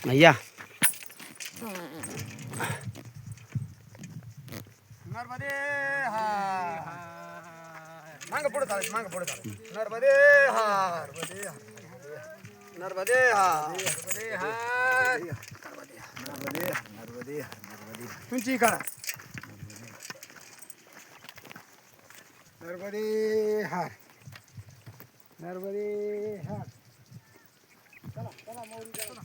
भैया नर्मदे हार मांग पुढे चालेल मांग पुढे चालेल नर्मदे हार नर्मदे हार नर्मदे हार नर्मदे नर्मदे नर्मदे तुमची करा नर्मदे हार नर्मदे हार चला चला मोरी चला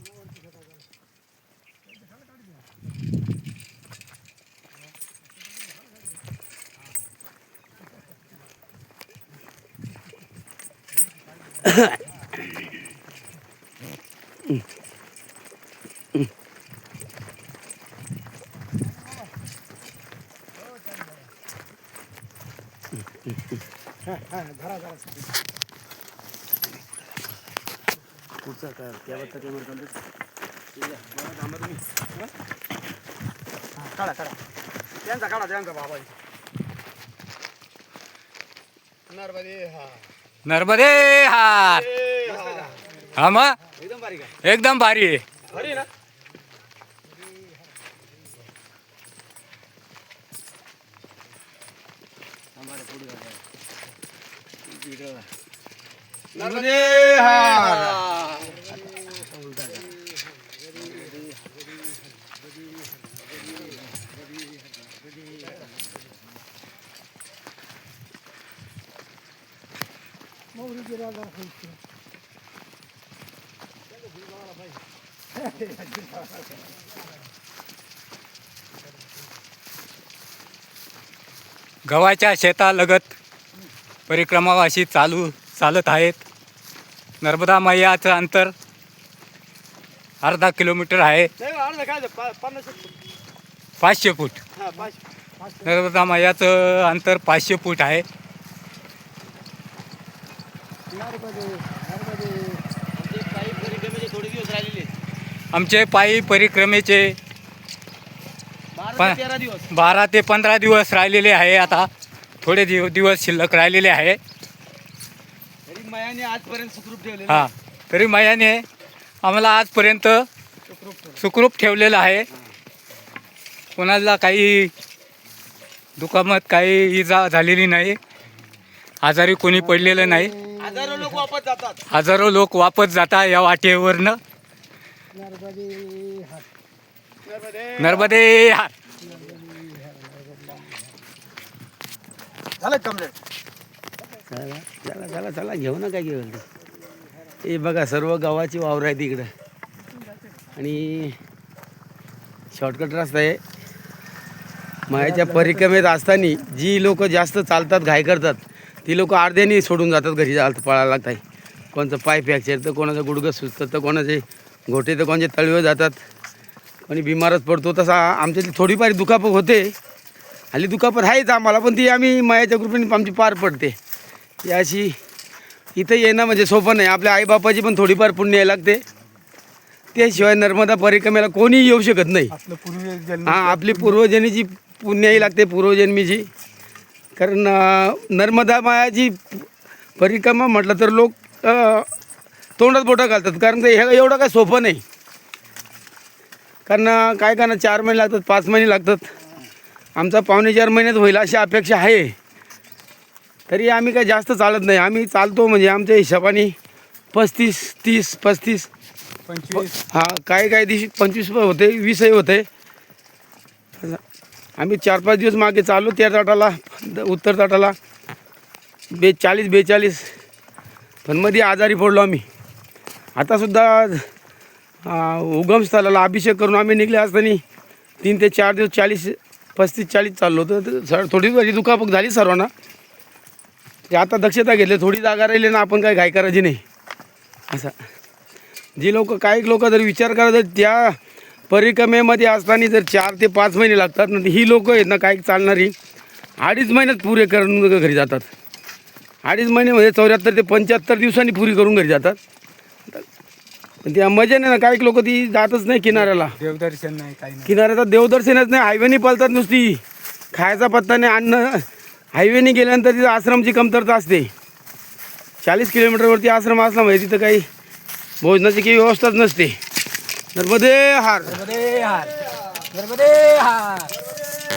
धरा धरा पुढचा काय त्याबद्दल काय म्हणतो काढा काढा त्यांचा काढा त्यांचा बाबा नर्मदे हा नर्मदे हार हा मग एकदम बारीक आहे एकदम भारी आहे. भारी ना नर्मदे हार गव्हाच्या शेतालगत परिक्रमावासी चालत आहेत. नर्मदा मैयाचं अंतर अर्धा किलोमीटर आहे. नाही अर्ध काय 500 फूट. हा 5 नर्मदा मैयाचं अंतर 500 फूट आहे. आमचे पायी परिक्रमेचे 12 ते 15 दिवस राहिलेले आहे. आता थोडे दिवस शिल्लक राहिलेले आहे. मयाने आजपर्यंत सुखरूप ठेवले हां तरी मैयाने आम्हाला आजपर्यंत सुखरूप ठेवलेलं आहे. कोणाला काही दुखापत काही इजा झालेली नाही. आजारी कोणी पडलेलं नाही. हजारो लोक वापस जातात. हजारो लोक वापस जातात या वाटेवरनं. नर्मदे हार. झालं कमलेट चला चला चला चला घेऊ ना काय घेऊन हे बघा सर्व गावाची वावर आहे तिकडं आणि शॉर्टकट रस्ता आहे. मायाच्या परिक्रमेत असताना जी लोक जास्त चालतात घाई करतात ती लोक अर्ध्यानी सोडून जातात घरी पळायला लागत आहे. कोणाचं पाय फ्रॅक्चर तर कोणाचं गुडघं सुचतं तर कोणाचे घोटे तर कोणाचे तळवे जातात कोणी बिमारच पडतो. तसा आमच्यातली थोडीफार दुखापत होते. हल्ली दुखापत आहेच आम्हाला पण ती आम्ही मायाच्या कृपेने आमची पार पडते. ती अशी इथं येणं म्हणजे सोपं नाही. आपल्या आईबापाची पण थोडीफार पुण्य यायला लागते. त्याशिवाय नर्मदा परिक्रमेला कोणी येऊ शकत नाही. हां आपली पूर्वजन्मीची पुण्य यायला लागते पूर्वजन्मीची. कारण नर्मदा मायाची परिक्रमा म्हटलं तर लोक तोंडात बोटं घालतात. कारण ते हे एवढं काय सोपं नाही. कारण काय का ना 4 महिने लागतात 5 महिने लागतात. आमचा 4.5 महिन्यात होईल अशी अपेक्षा आहे. तरी आम्ही काय जास्त चालत नाही. आम्ही चालतो म्हणजे आमच्या हिशोबाने 35 30 35 25 हां काही दिवशी 25 होते 20ही होते. आम्ही 4-5 दिवस मागे चालू त्या ताटाला उत्तर ताटाला 40-42 पण मध्ये आजारी पडलो आम्ही. आतासुद्धा उगमस्थळाला अभिषेक करून आम्ही निघले असताना 3 ते 4 दिवस 35-40 चाललो होतं. थोडी माझी दुखापत झाली सर्वांना. ते आता दक्षता घेतली थोडी जागा राहिली ना आपण काय घाई करायची नाही. असं जी लोक काही लोक जर विचार करायचं त्या परिक्रमेमध्ये असताना जर 4 ते 5 महिने लागतात ना ही लोक आहेत ना काही चालणारी 2.5 महिन्यात पुरे करून घरी जातात. 2.5 महिने म्हणजे 74 ते 75 दिवसांनी पुरी करून घरी जातात. पण त्या मजेने ना काही लोक ती जातच नाही किनाऱ्याला. देवदर्शन नाही काही नाही. किनाऱ्याचा देवदर्शनच नाही. हायवेनी पळतात नुसती खायचा पत्ता नाही. अन्न हायवेने गेल्यानंतर तिथं आश्रमची कमतरता असते. 40 किलोमीटरवरती आश्रम असला म्हणजे तिथं काही भोजनाची काही व्यवस्थाच नसते. नर्मदे हार नर्मदे हार नर्मदे हार